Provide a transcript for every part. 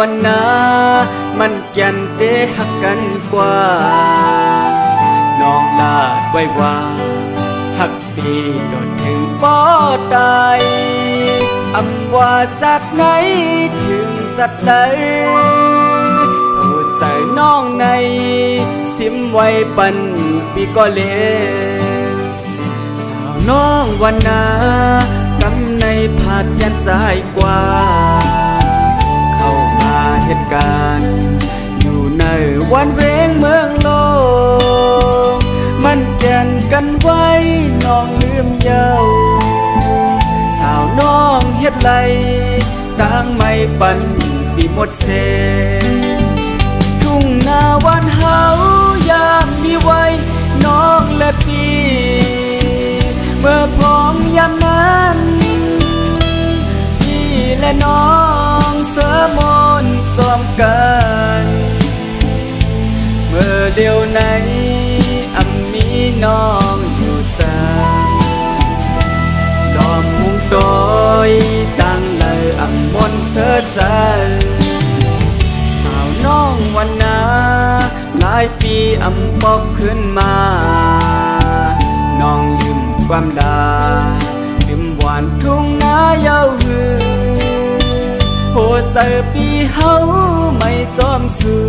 วันนามันแก่นเตะหักกันกว่าน้องลาดไว้ว่าหักปีโดนถึงบ่ตายอำว่าจากไหนถึงจัดได้ผู้ใส่น้องในซิมไว้ปันปีก็เลสาวน้องวันนากำในผาดยันใจกว่าเข้ามาเหตุการณ์อยู่ในวันเวงเมืองโลกมันแก่นกันไว้น้องลืมเยาว์สาวน้องเฮ็ดไรต่างไม่ปันปีหมดเสทุ่งนาวันเฮายามมีไว้น้องและปีเมื่อพร้อมยามนั้นพี่และน้องเสมนจอมกันเมื่อเดียวไหนมีน้องอยู่จังดอมมุงโดยตั้งเลยมนเสือใจสาวน้องวันนาหลายปีปอกขึ้นมาน้องลืมความดาลืมหวานทุ่งนาเย้าหือโหใส่ปีเฮาไม่จอมสู่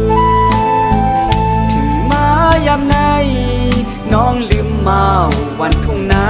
ถึงมายามไหนน้องลืมเมาวันทุ่งนา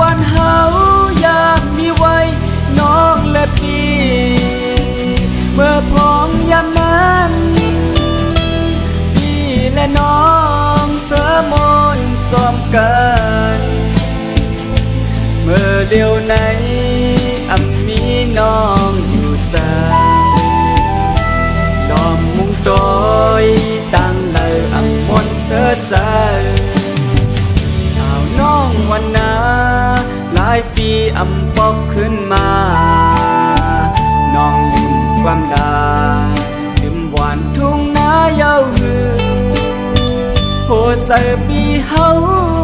วันเฮายามมีไว้น้องและพี่เมื่อพร้อมยามนั้นพี่และน้องเสมนจอมกันเมื่อเดียวไหนมีน้องอยู่จังดอมมุงโดยตั้งเลยมนเสือใจสาวน้องวันนาหลายปีปอกขึ้นมาน้องลืมความดาลืมหวานทุ่งนาเย้าหือโหใส่ปีเฮา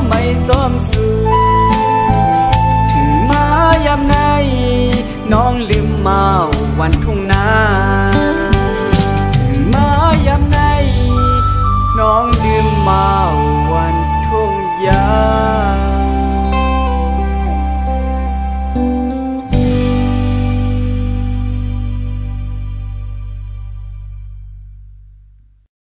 ไม่จอมสู่ถึงมายามไหนน้องลืมเมาวันทุ่งนาถึงมายามไหนน้องลืมเมาวันทุ่งยา